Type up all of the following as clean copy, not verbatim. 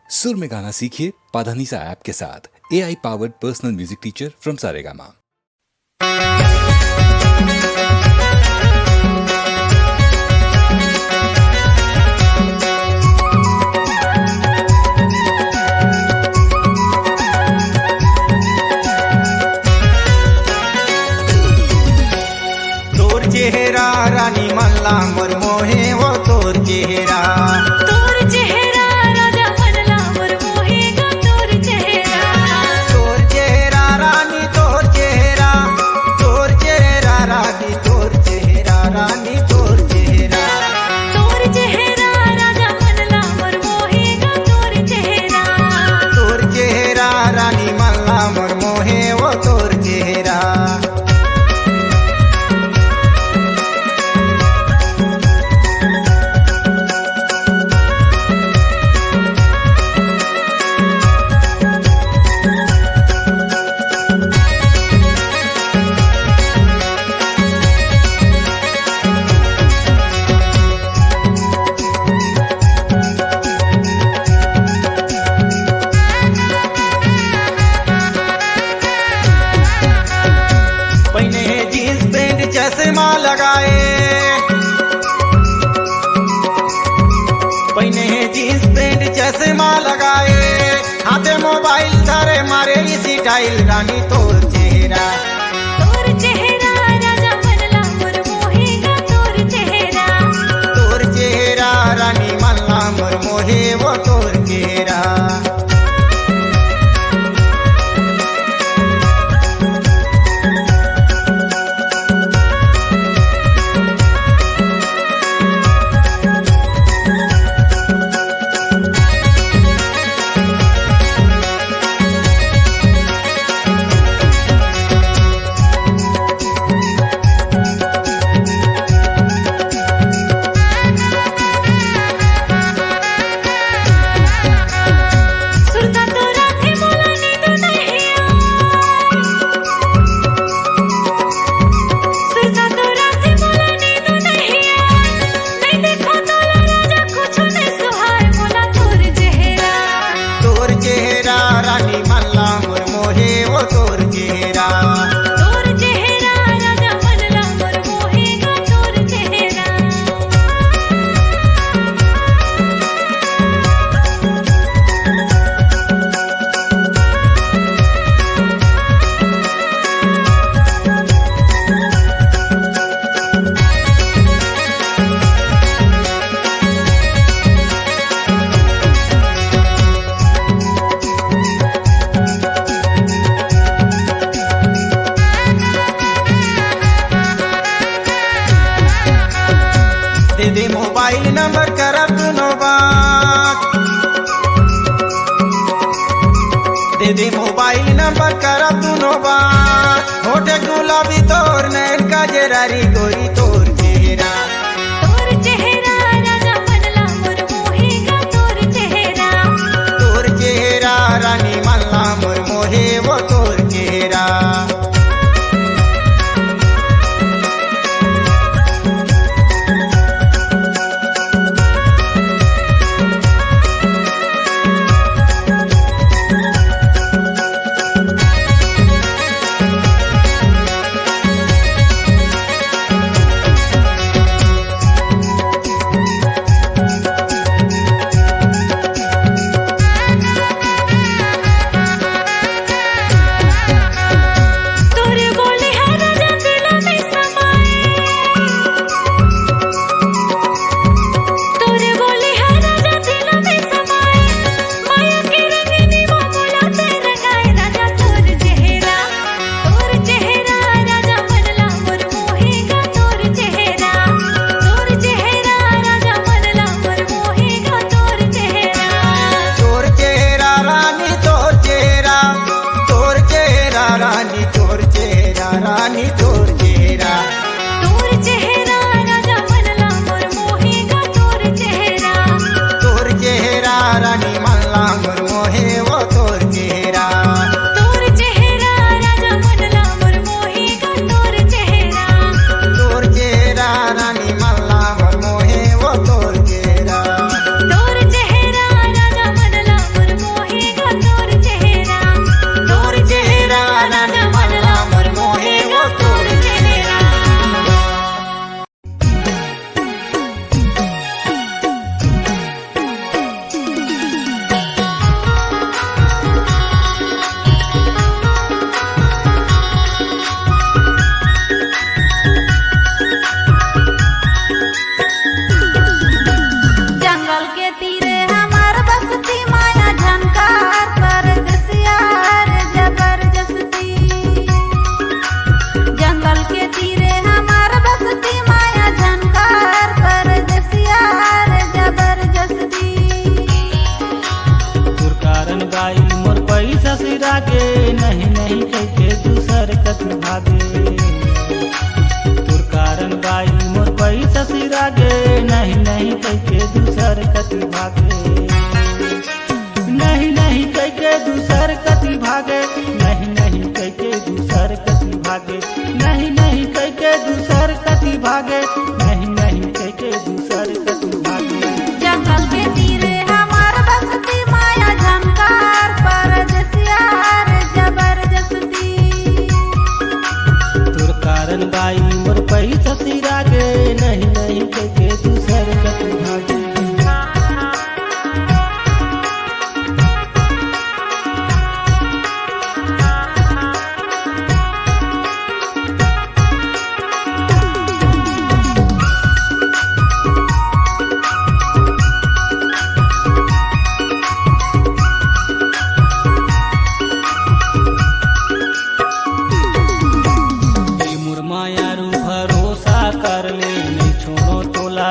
सुर में गाना सीखिए पाधानीसा ऐप के साथ। AI powered personal music teacher from Saregama. तोर चेहरा रानी मल्ला मोर मोहे वो तोर चेहरा राजा मनला मोर मोहे गा तोर चेहरा रानी तोर चेहरा रानी तोर चेहरा रानी तोर चेहरा राजा मनला मोर मोहे गा तोर चेहरा रानी मल्ला मोर मोहे वो तोर चेहरा पहने जींस पैंट चश्मा लगाए हाथे मोबाइल धरे मारे इसी टाइल रानी तोर चेहरा राजा मनला मोर मोहे गा तोर चेहरा रानी मल्ला मोर मोहे वो तोर चेहरा बाई मोर पैसा सिरा के नहीं नहीं कैके दूसर कति भागे तोर कारण बाई मोर पैसा सिरा के नहीं नहीं कैके दूसर कति भागे नहीं नहीं कैके दूसर कति भागे नहीं नहीं कैके दूसर कति भागे नहीं नहीं कैके दूसर कति भागे नहीं नहीं कैके दूसर कति भागे जंगल के तीरे हमार बसती माया झंकार परदेसिया रे जबरदस्ती तोर कारण बाई मोर पैसा सिरा गे नहीं नहीं कैके दूसर कति भागे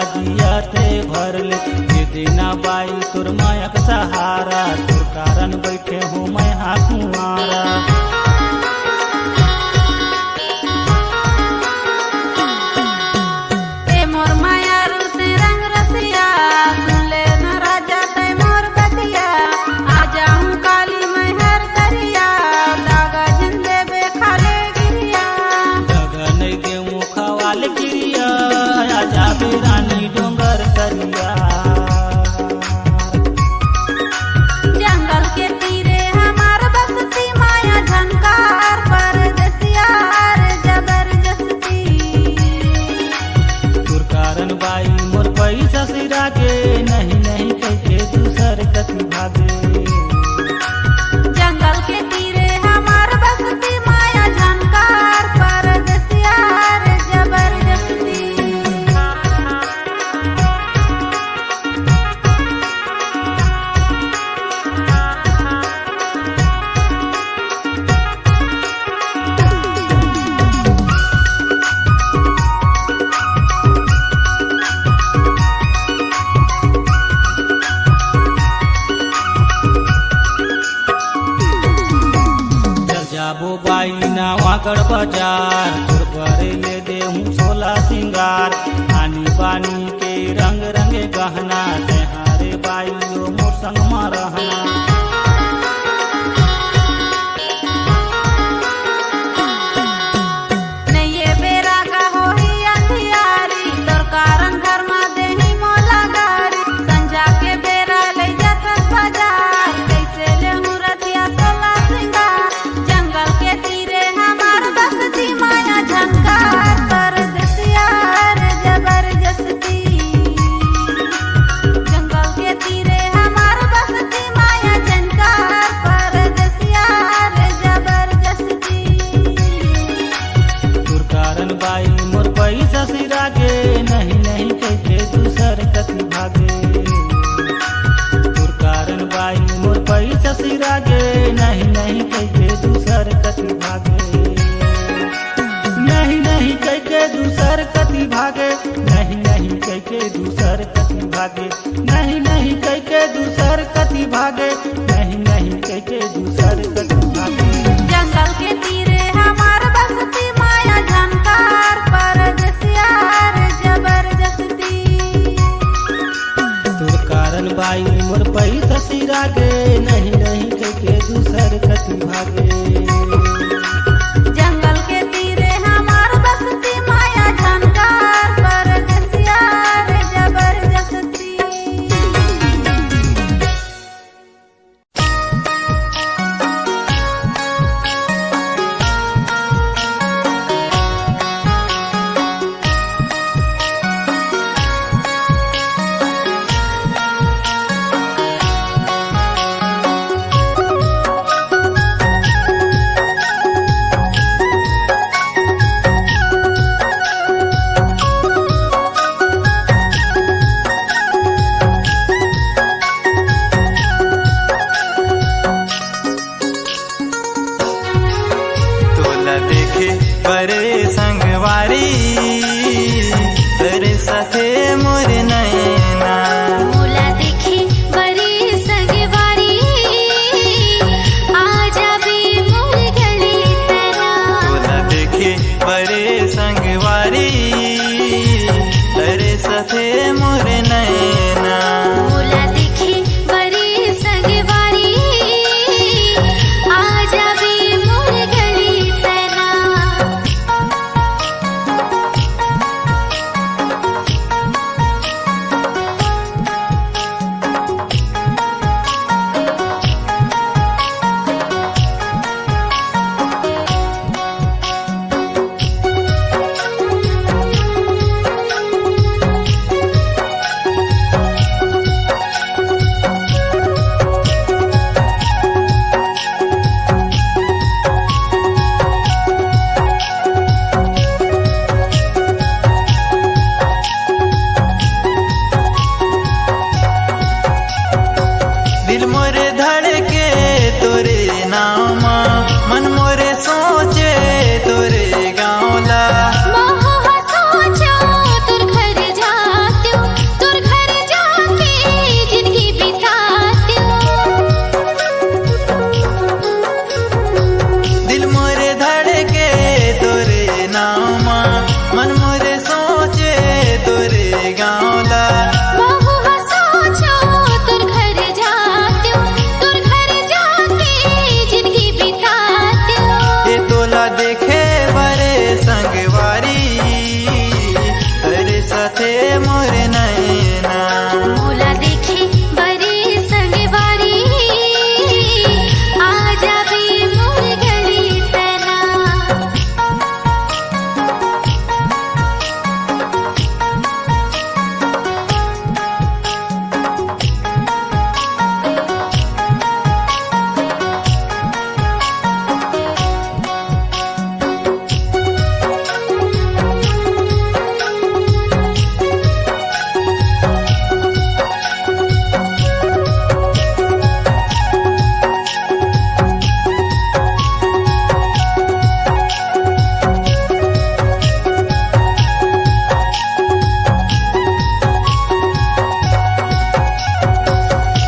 भर ले दे देना बाई तोर माया का सहारा तोर कारण बैठे हो मैं हाकुआरा ए मोर माया रूते रंग रसिया सुन ले न राजा तै मोर बतिया आ जाऊं काली मैं हर दरिया दागा जिंदे बे खाले गिरिया जगह नहीं दे मुखा वाले गिरिया आ जाबे रानी डोंगर करिया जंगल के तीरे हमार बसती माया झंकार परदेसिया रे जबरदस्ती तोर कारण बाई मोर पैसा सिरा के नहीं नहीं कैके दूसर कति भागे जंगल के तीरे हमार बसती माया झंकार परदेसिया रे जबरदस्ती जाबो बाई नावागढ़ बाजार तोर बरे ले दे हूँ सोला सिंगार आनी बानी के रंग रंगे गहना तेहारे बाई ओ मोर संग मा रहना नहीं ये बेरा का हो ही अंधियारी तोर कारण घर में देही मोला गारी संजा के बेरा ले जात बाजार कैसे ले हूँ रतिया सोला सिंगार जंगल के तीरे हमार बसती माया झंकार परदेसिया रे जबरदस्ती जंगल के तीरे हमार बसती माया झंकार परदेसिया रे जबरदस्ती तोर कारण बाई मोर पैसा सिरा गे नहीं नहीं कैके दूसर कति भागे तोर कारण बाई मोर पैसा सिरा गे नहीं नहीं कैके दूसर कति भागे नहीं नहीं कैके दूसर कति भागे नहीं नहीं कैके दूसर कति भागे नहीं नहीं कैके दूसर कति भागे नहीं नहीं कैके दूसर कति भागे जंगल के तीरे हमार बसती माया झंकार परदेसिया रे जबरदस्ती तोर कारण बाई मोर पैसा सिरा गे नहीं नहीं कैके दूसर कति भागे जंगल के तीरे हमार बसती माया झंकार परदेसिया रे जबरदस्ती मोरे धड़के तोरे नाम मन मोरे सोचे तोरे गाँवला मोह सोचो तुर घर जात्यो तुर घर जाके जिंदगी बितात्यो दिल मोरे धड़के तोरे नाम मन मोरे सोचे तोरे गाँवला मोह सोचो तुर घर जात्यो तुर घर जाके जिंदगी बितात्यो ये तोला देखे बरे संगवारी तेरे साथे मोरे नैना मोला देखे बरे संगवारी आ जाबे मोर गली तना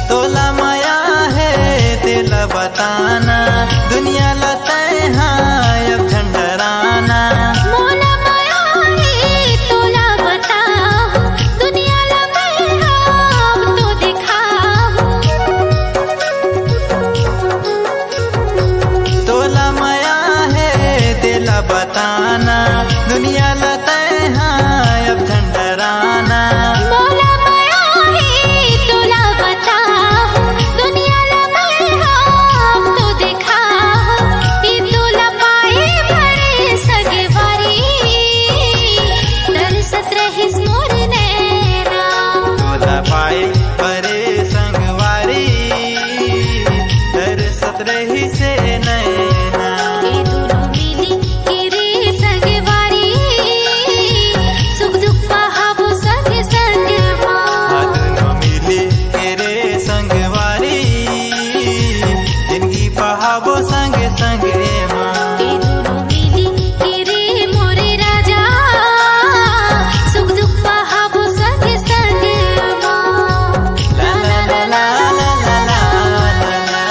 तोला माया है तेला बताना दुनिया लताए हाँ अब झंडराना मोला माया है तोला बताओ दुनिया ला मैं हम तो दिखाओ तोला माया है तेला बताना दुनिया लताए हाँ अब झंडराना मोला माया है तोला बताओ दुनिया ला मैं हम तो दिखाओ ये तोला पाए बड़े सगवारी तरसत रहिस मोर नैना तोला पाए बरे संगवारी दरसत रही से नैना ये दोनों मिली के रे सगवारी सुख दुख पहाबो संग संग माँ दोनों मिली तेरे संगवारी जिंदगी पहाबो संग संग माँ ये दोनों मिली के रे मोरे राजा सुख दुख पहाबो संग संग माँ ला ला ला ला ला ला ला ला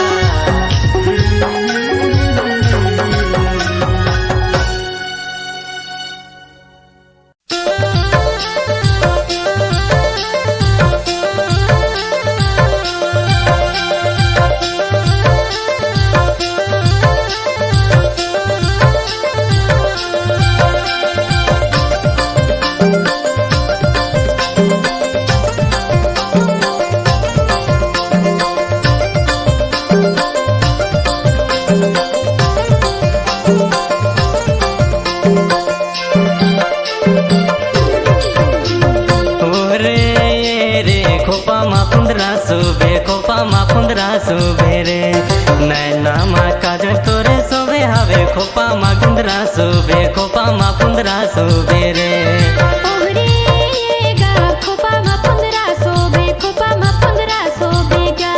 ओरे रे खोपा मा पुंदरा सुबे रे नैना मा काजल तोरे सोबे हवे खोपा मा गुंदरा पुंदरा सुबे रे ओहरे गा खोपा मा पुंदरा सोबे गा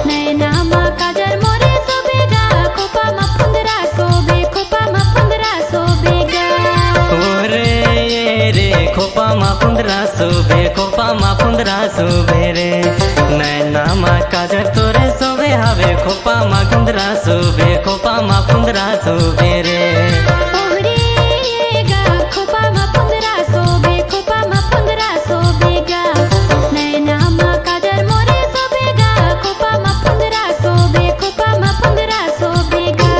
नैना मा काजल मोरे सोबे गा खोपा मा पुंदरा सोबे गा ओरे रे खोपा मा पुंदरा सुबे रे नैना मा काजल तोरे सोबे हवे खोपा मा गुंदरा पुंदरा सुबे रे ओहरे गा खोपा मा पुंदरा सोबे गा नैना मा काजल मोरे सोबे गा खोपा मा पुंदरा सोबे गा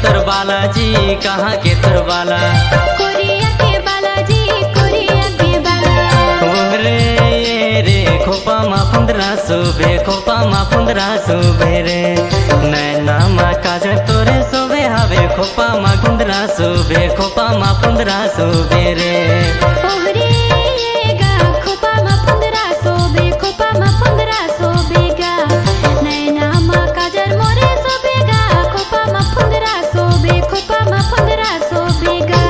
तर बालाजी कहाँ के तर बाला कोरिया के बालाजी कोरिया के बाला रे रे खोपा मा 15 सुबे रे नैना मा काजल तोरे सोबे हावे खोपा मा 15 सुबे रे ओहरे गा खोपा मा 15 सोबे खोपा मा 15 सोबेगा नैना मा काजल मोरे सोबेगा खोपा मा 15 सोबे खोपा मा 15 सोबेगा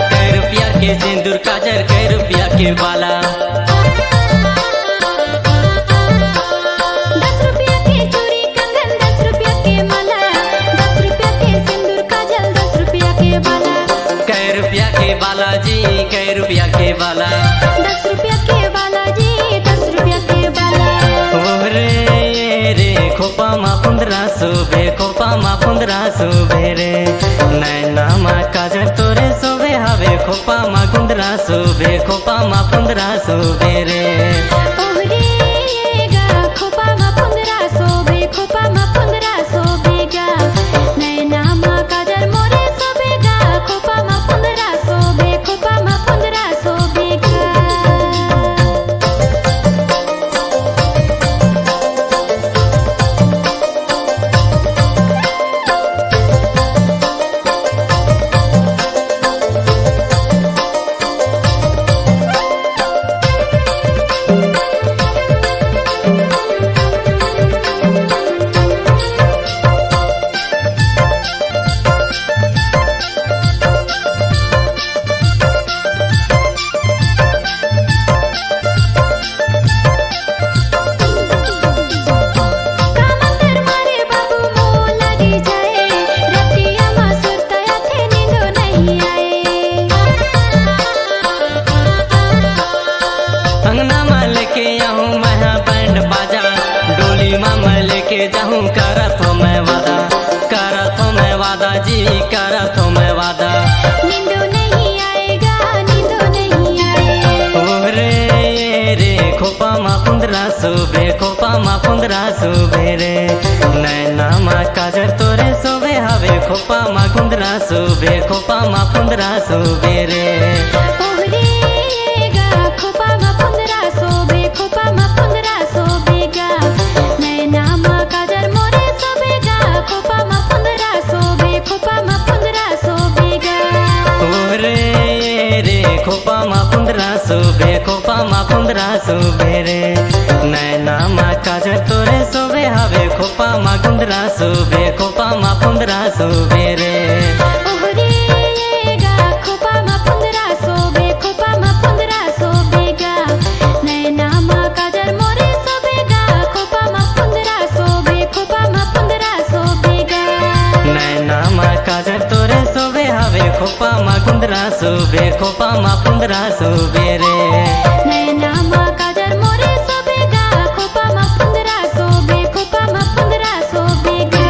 सिंदूर काजल कै रुपया के बाला 10 रुपया के चूड़ी कंगन 10 रुपया के माला 10 रुपया के सिंदूर काजल 10 रुपया के बाला कै रुपया के बाला जी कै रुपया के बाला 10 रुपया के बाला जी 10 रुपया के बाला रे रे खोपा मा 15 सुबे रे नैना मा काजल तोरे सोबे हावे खोपा मा 15 सुबे रे ओहरे गा खोपा मा 15 सोबे खोपा मा 15 सोबेगा नैना मा काजल मोरे सोबेगा खोपा मा 15 सोबे खोपा मा 15 सोबेगा जाऊं करत हो मैं वादा जी करत हो मैं वादा नींदो नहीं आएगा नींदो नहीं आएगा रे रे खोपा मा 15 सुबे रे नैना मा काजल तोरे सोबे हावे खोपा मा 15 सुबे रे ओहरे गा खोपा मा 15 सोबे खोपा मा 15 सोबेगा नैना मा काजल मोरे सोबेगा खोपा मा 15 सोबे खोपा मा 15 सोबेगा रे रे खोपा मा 15 सुबे रे नैना मा काजल तोरे सोबे हावे खोपा मा 15 सुबे रे ओहरे गा खोपा मा 15 सोबे खोपा मा 15 सोबेगा नैना मा काजल मोरे सोबेगा खोपा मा 15 सोबे खोपा मा 15 सोबेगा नैना मा काजल तोरे सोबे हावे खोपा मा 15 सुबे रे नैना मा काजल मोरे सोबेगा खोपा मा 15 सोबे खोपा मा 15 सोबेगा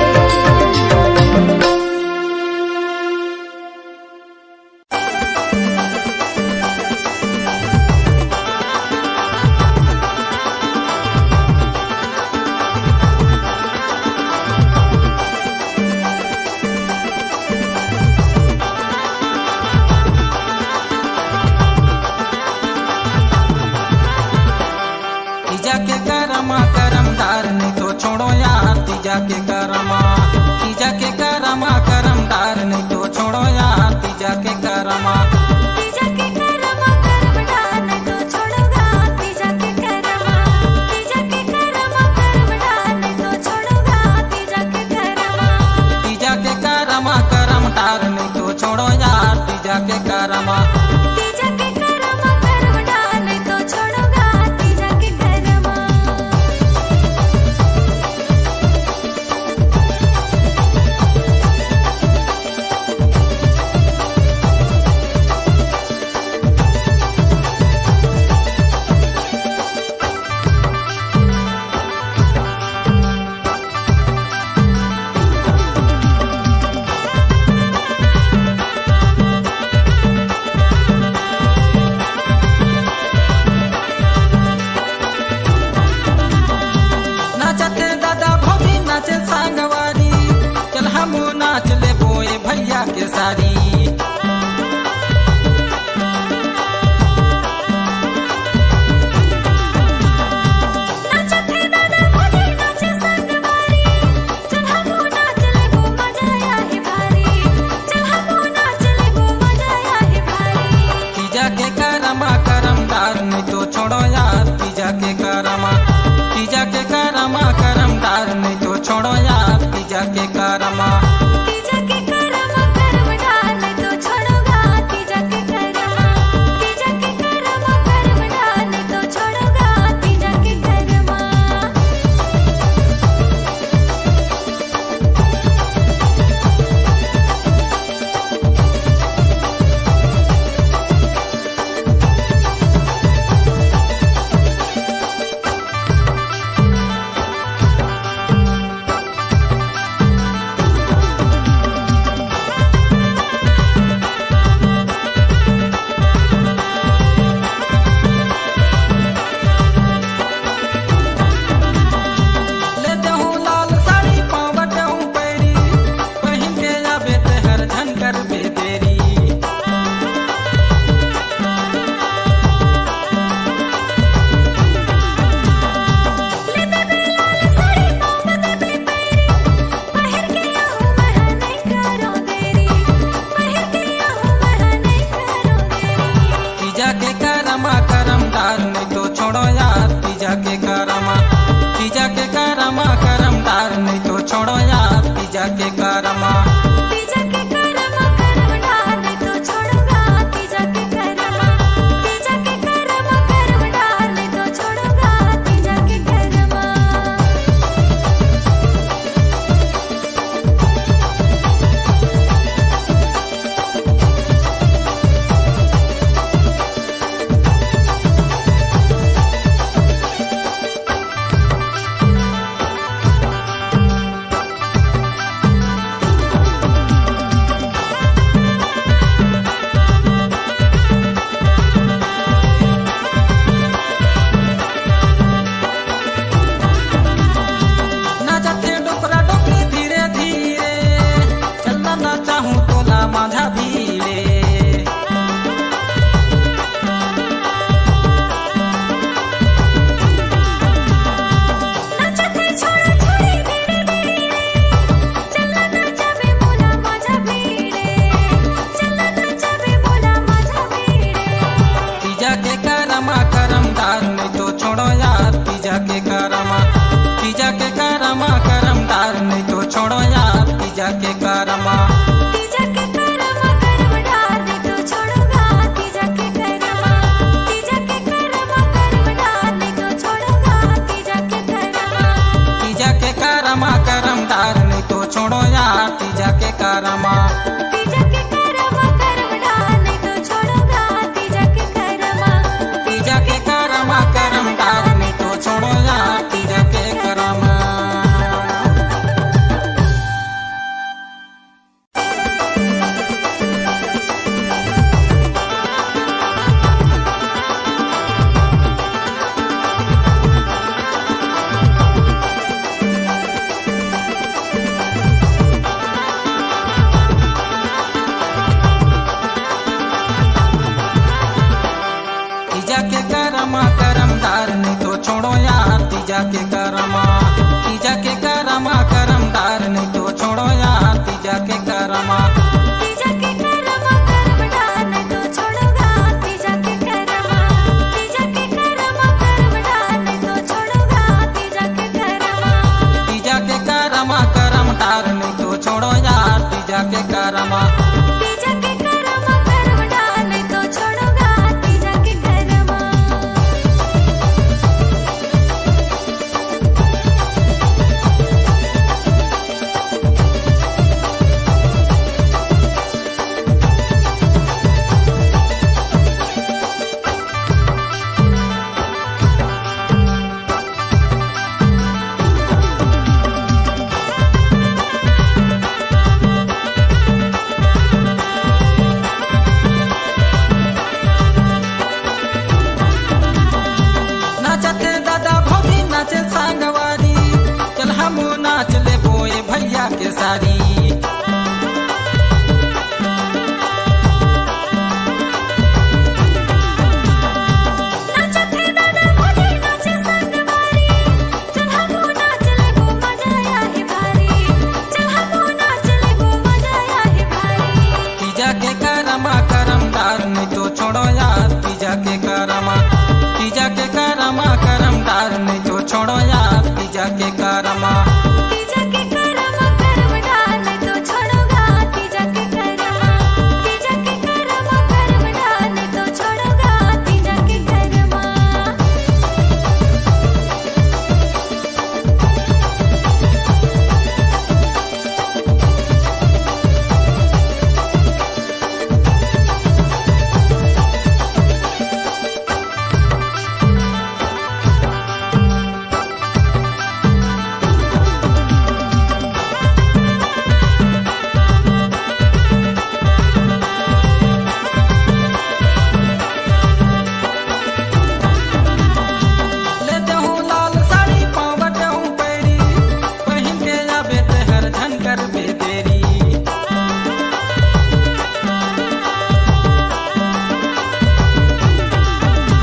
तीजा के करमा तीजा के करमा करम डार नहीं तो छोड़ूंगा तीजा के करमा तीजा के करमा करम डार नहीं तो छोड़ूंगा तीजा के करमा ना जाते डोकरा डोकरी धीरे धीरे चलना ना चाहूँ तो ना माझा भीले नाचते छोड़े छोड़े धीरे धीरे चलना नाचावे बोला माझा भिडे चलना नाचावे बोला माझा भिडे तीजा के करमा करम डार नहीं तो छोड़ो यार तीजा के करमा तीजा के करमा करम डार नहीं तो छोड़ो यार तीजा के करमा तीजा के करमा करम डार नहीं तो छोड़ूंगा तीजा के करमा तीजा के करमा करम डार नहीं तो छोड़ूंगा तीजा के करमा तीजा के करमा करम डार नहीं तो छोड़ो यार तीजा के करमा तीजा के करमा करम डार नहीं तो छोड़ूंगा तीजा के करमा तीजा के करमा करम डार नहीं तो छोड़ो यार तीजा के करमा तीजा के करमा करम डार नहीं तो छोड़ो यार तीजा के करमा तीजा के करमा करम डार नहीं तो छोड़ो यार तीजा के करमा तीजा के करमा करम डार नहीं तो छोड़ूंगा तीजा के करमा तीजा के करमा करम डार नहीं तो छोड़ूंगा तीजा के करमा तीजा के करमा करम डार नहीं तो छोड़ो यार तीजा के करमा तीजा के करमा करम डार नहीं तो छोड़ूंगा तीजा के करमा नाचते दादा भौजी नाचे सांगवारी चल हम नाच ले बोए भैया के सारी नाचते दादा भौजी नाचे संगवारी चल हमो नाच लेबो मजा आही भारी चल हमो नाच लेबो मजा आही भारी तीजा के करमा करम डार नहीं तो छोड़ो यार तीजा के करमा तीजा के करमा करम डार नहीं तो छोड़ो यार तीजा के करमा तीजा के करमा करम डार नहीं तो छोड़ूंगा तीजा के करमा तीजा के करमा करम डार नहीं तो छोड़ूंगा तीजा के करमा लेते हूँ लाल साड़ी पावट हूँ पैरी पहन के आबे तेहर झनकर बेदेरी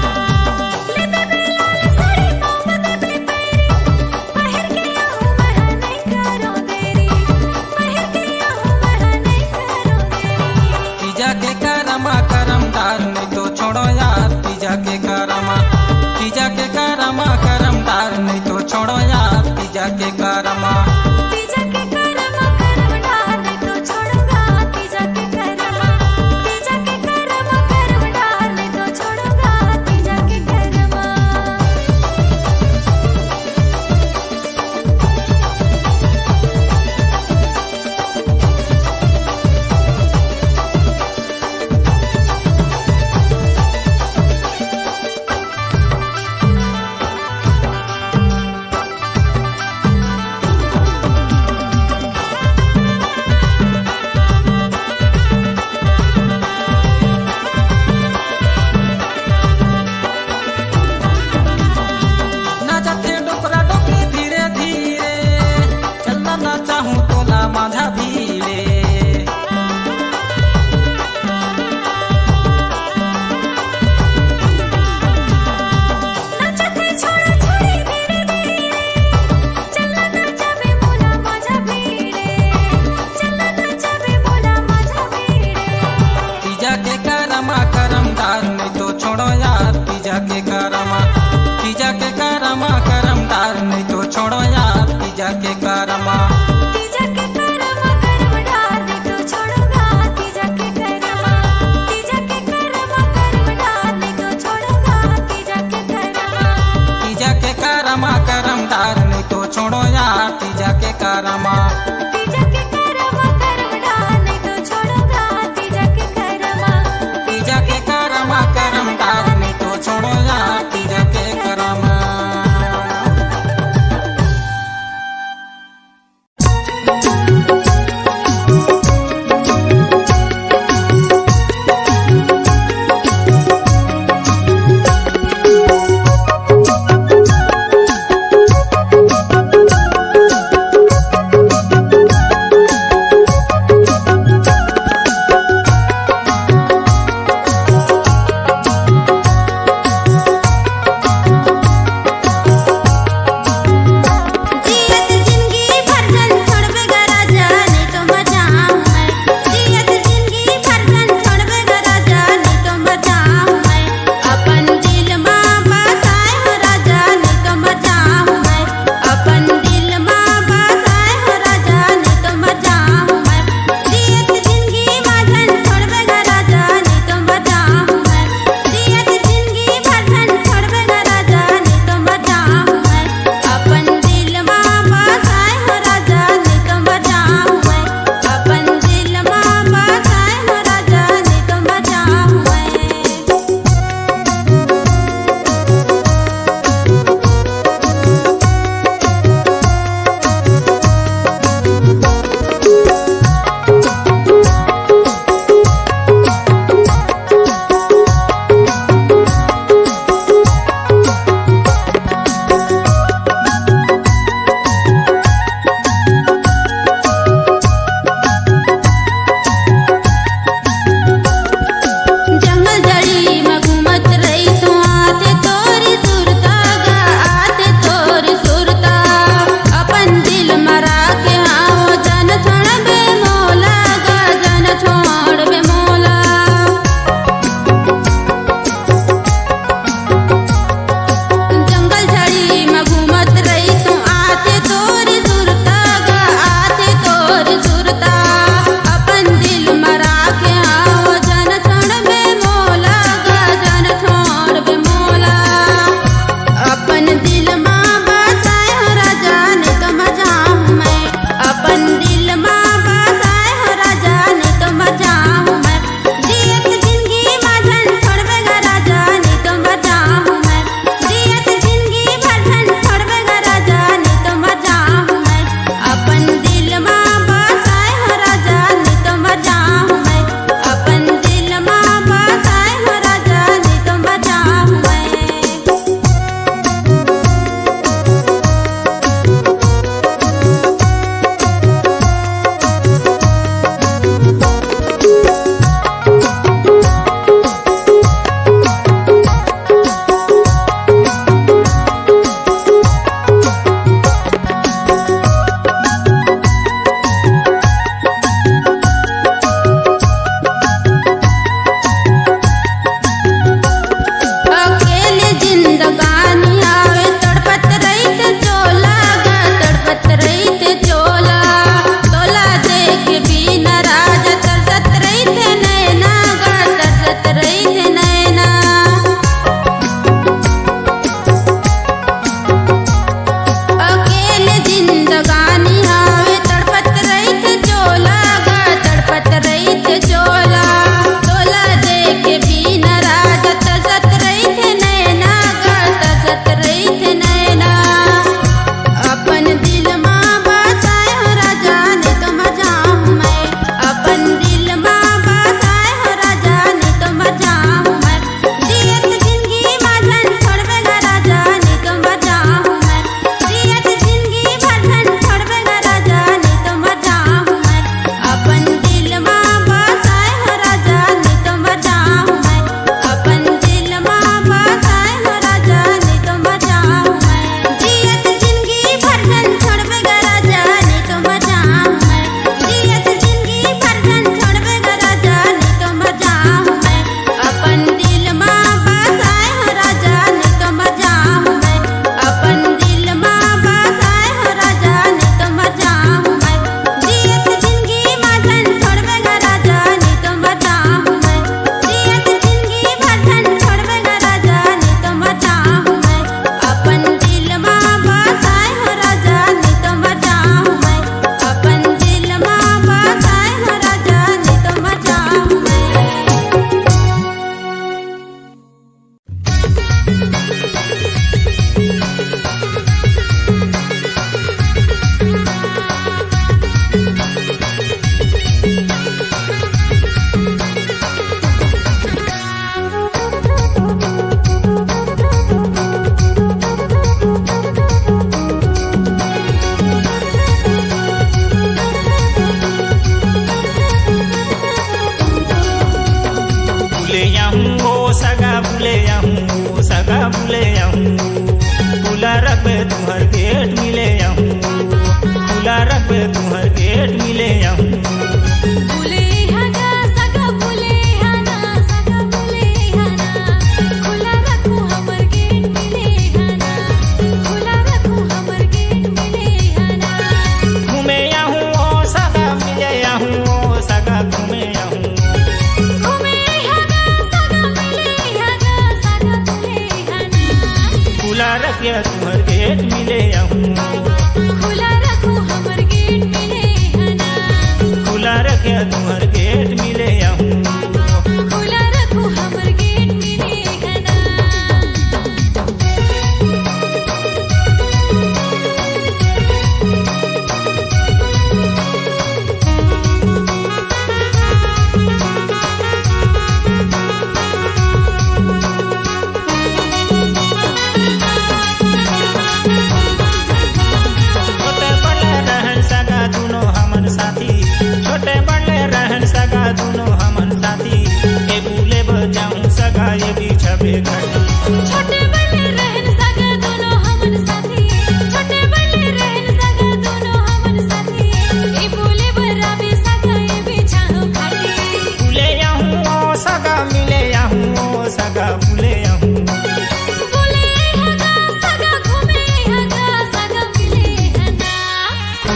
ले बेबे लाल साड़ी पाँव बेबे पैरी पहिर के आहूँ मैं नहीं करो देरी पहिर के आहूँ मैं नहीं करो देरी तीजा के करमा करम डार नहीं तो छोड़ो यार तीजा के करमा तीजा के करमा करम डार नहीं तो छोड़ो यार तीजा के करमा तीजा के करमा तीजा के करमा तीजा के करमा कर्म डाल दे तो छोड़ूंगा तीजा के करमा तीजा के करमा कर्म डाल दे तो छोड़ूंगा तीजा के करमा तीजा के करमा करम धार नहीं तो छोड़ो यार तीजा के करमा तीजा के करमा कर्म डाल दे तो छोड़ूंगा तीजा के करमा तीजा के करमा करम धार नहीं तो छोड़ो यार तीजा के करमा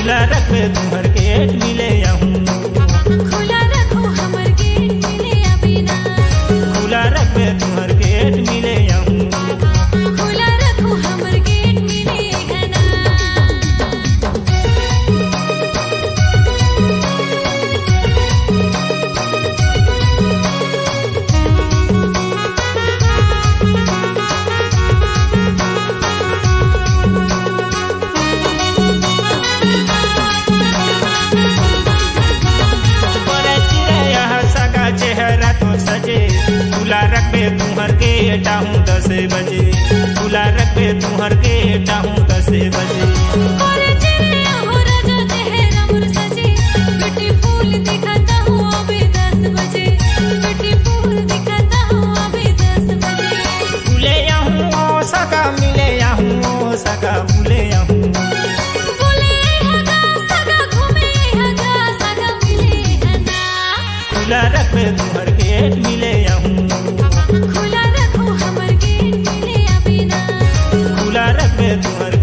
खुला रखबे तुहर गेट मिले आहूँ खुला रखो हमर गेट मिले अभी ना खुला रखबे तुहर गेट मिले आहूँ खुला रखो हमर गेट मिले है ना बोले चिड़ैया सगा चेहरा तो सजे खुला रखबे तुहर गेट आहूँ 10 बजे खुला रखबे तुहर गेट आहूँ 10 बजे और चिड़िया हो राजा चेहरा मोर सजे ब्यूटीफुल दिखाता हूँ अभी 10 बजे ब्यूटीफुल दिखाता हूँ अभी 10 बजे भूले आहूँ ओ सगा मिले आहूँ ओ सगा भूले आहूँ बोले हगा सगा घूमे हगा सगा मिले है ना खुला रखबे तुहर गेट मिले आहूँ खुला रखो हमर गेट मिले अभी ना खुला रखबे तुहर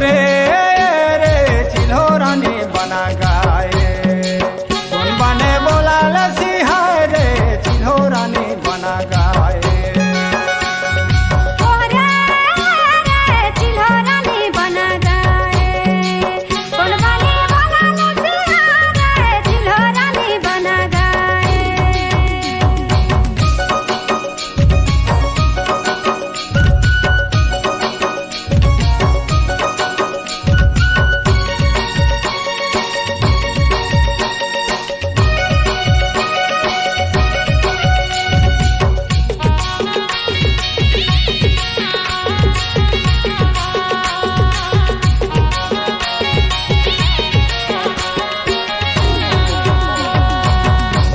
तोहरे रे चिल्हो रानी बना गाए कौन बने बोला लसी हाय रे चिल्हो रानी बना गाए ओरे रे चिल्हो रानी बना गाए कौन बने बोला लसी रे चिल्हो रानी बना गाए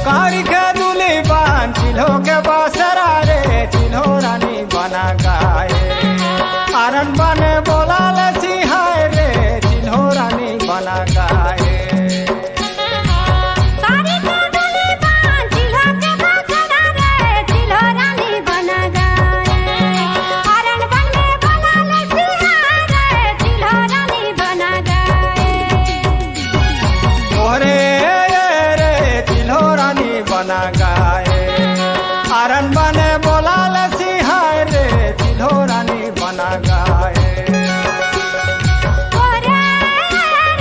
कारी के दूली बान चिल्हो के बासरा रे चिल्हो रानी बना गाए आरन बने बोला लसी हाय रे चिल्हो रानी बना गाए कारी के दूली बान चिल्हो के बासरा रे चिल्हो रानी बना गाए आरन बने बोला लसी हाय रे चिल्हो रानी बना गाए तोहरे रे चिल्हो रानी बना गाए आरन बने बोला लसी हाय रे चिल्हो रानी बना गाए ओरे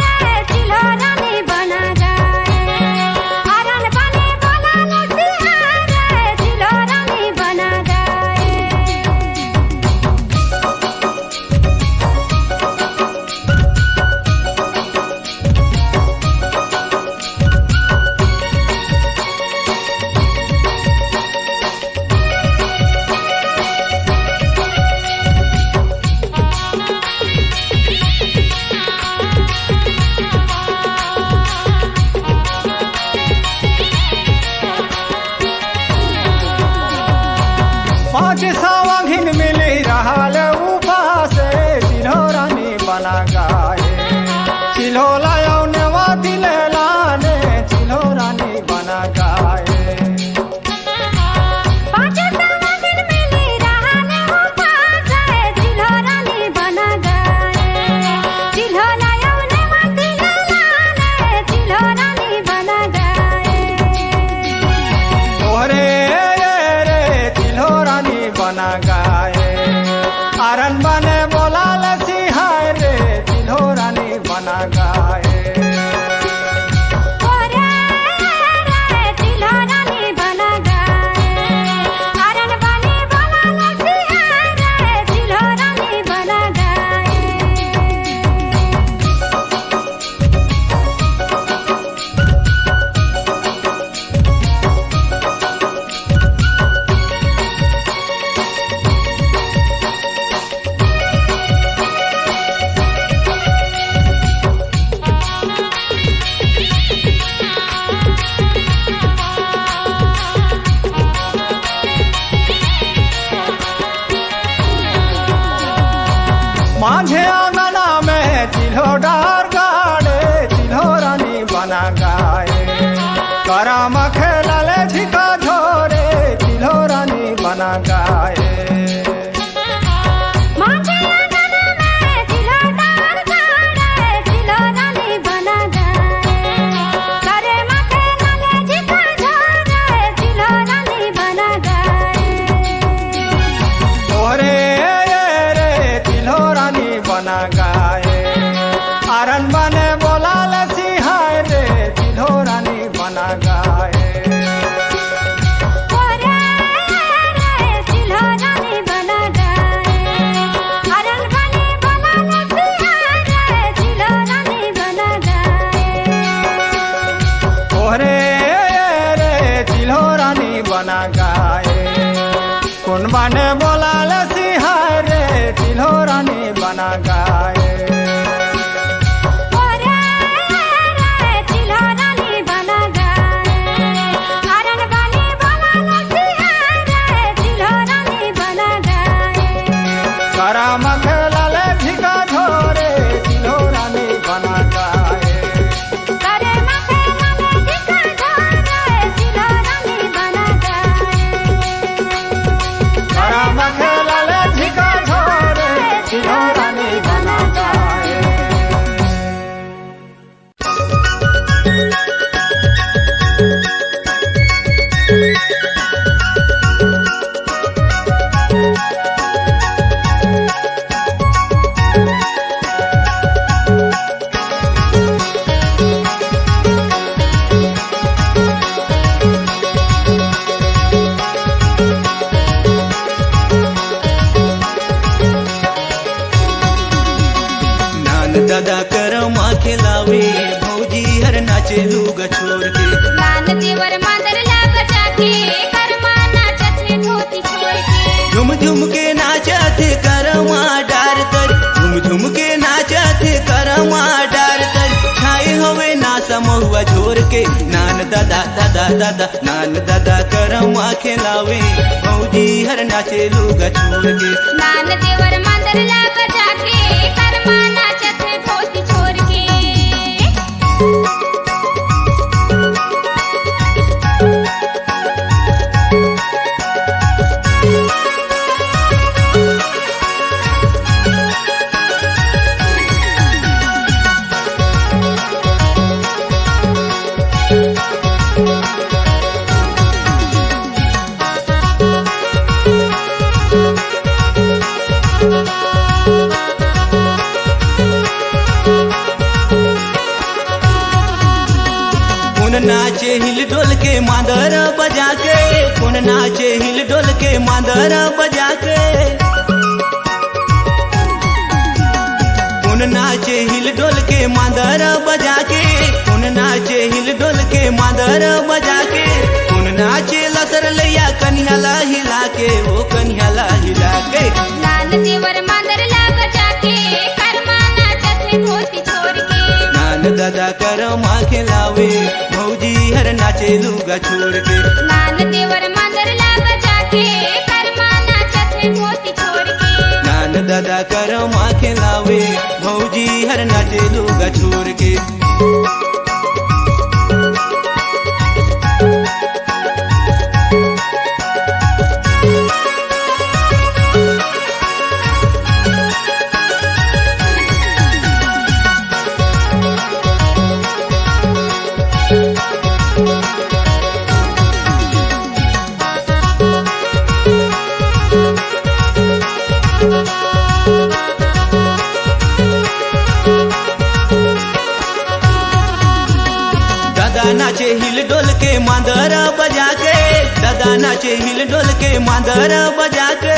रे चिल्हो रानी बना गाए आरन बने बोला लसी हाय रे चिल्हो रानी बना गाए पाँच सावा घिन मिली रहा ले उपास चिल्हो रानी बना गाए चिल्हो लायो नेवा दिले लाने चिल्हो रानी बना गाए पाँच सावा दिन मिली रहने हो पास चिल्हो रानी बना गाए चिल्हो लायो ने माती लाने चिल्हो रानी बना गाए तोहरे रे चिल्हो रानी बना गाए आरन बने बोला लसी हाय रे चिल्हो रानी बना गाए ओरे रे चिल्हो रानी बना गाए आरन बने बोला लसी हाय रे चिल्हो रानी बना गाए माझे आंगना में चिल्हो डार गाड़े चिल्हो रानी बना गाए करम खेला ले झिका झोरे चिल्हो रानी बना गाए माथे आंगन में चिल्हो डार गाड़े चिल्हो रानी बना गाए करे माथे लाले झिका झोरे चिल्हो रानी बना गाए तोहरे रे चिल्हो रानी बना गाए आरन बने बोला लसी हाय रे चिल्हो रानी बना गाए ओरे रे चिल्हो रानी बना गाए आरन बने बोला लसी हाय रे चिल्हो रानी बना गाए तोहरे रे चिल्हो रानी बना गाए कौन बने बोला लसी हाय रे चिल्हो रानी बना गाए ओरे रे चिल्हो रानी बना गाए आरन बने बोला लसी हाय रे चिल्हो रानी बना गाए करम खेला ले झिका झोरे चिल्हो रानी बना गाए करे माथे लाले झिका झोरे चिल्हो रानी बना गाए करम खेला ले झिका झोरे चिल्हो रानी बना गाए दादा करमा खिलावे भौजी हर नाचे लूगा छोड़ के। नान देवर मांदर लाग जाके करमा नाचत है धोती छोड़ के। झुम झुम के नाचत करमा डार तर, झुम झुम के नाचत करमा डार तर, छाए हवे नासा महुआ झोर के। नान दादा दादा दादा नान दादा करमा खिलावे भौजी हर नाचे लूगा छोड़ के। नान देवर मांदर लाग जाके करमा नाचत है धोती छोड़ के। कौन नाचे हिल डोल के मांदर बजा के, कौन नाचे हिल डोल के मांदर बजा के। कौन नाचे हिल डोल के मांदर बजा के, कौन नाचे हिल डोल के मांदर बजा के। कौन नाचे लसर लैया कन्हैया हिला के, वो कन्हैया हिला के। नान देवर मांदर लाग जाके करमा नाचत है धोती छोड़ के। नान दादा करमा खिलावे भौजी हर नाचे लूगा छोड़ के। नान देवर मांदर लाग जाके करमा नाचत है धोती छोड़ के। नान दादा करमा खिलावे भौजी हर नाचे लूगा छोड़ के। दादा नाचे हिल डोल के मांदर बजा के, दादा नाचे हिल डोल के मांदर बजा के।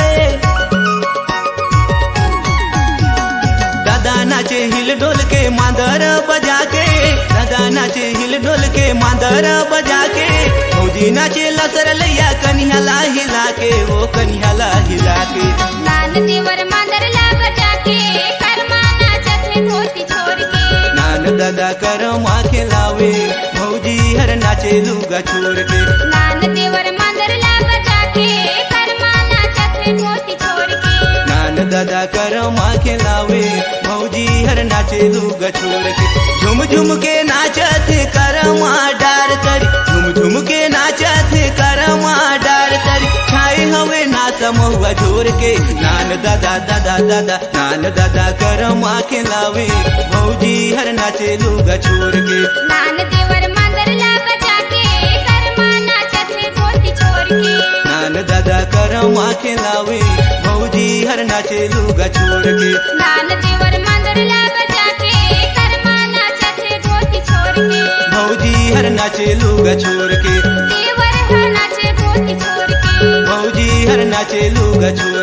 दादा नाचे हिल डोल के मांदर बजा के, दादा नाचे हिल डोल के मांदर बजा के। भौजी नाचे लसर लैया कन्हैया हिला के, वो कन्हैया हिला के। नान देवर मांदर लाग जाके करमा नाचत है धोती छोड़ के। नान दादा करमा खिलावे भौजी हर नाचे लूगा छोड़ के। नान देवर मांदर लाग जाके करमा नाचत है धोती छोड़ के। नान दादा करमा खिलावे भौजी हर नाचे लूगा छोड़ के। झुम झुम के नाचत करमा डार तरी, झुम झुम के नाचत करमा डार तरी, छाए हवे नासा महुआ झोर के। नान दादा दादा दादा नान दादा करमा खिलावे भौजी हर नाचे लूगा छोड़ के। नान देवर मांदर लाग जाके करमा नाचत है धोती छोड़ के। नान दादा करमा खिलावे भौजी हर नाचे लूगा छोड़ के। नान देवर मांदर लाग जाके करमा नाचत है धोती छोड़ के। भौजी हर नाचे लूगा छोड़ के। देवर हर नाचे धोती छोड़ के। भौजी हर नाचे लूगा छोड़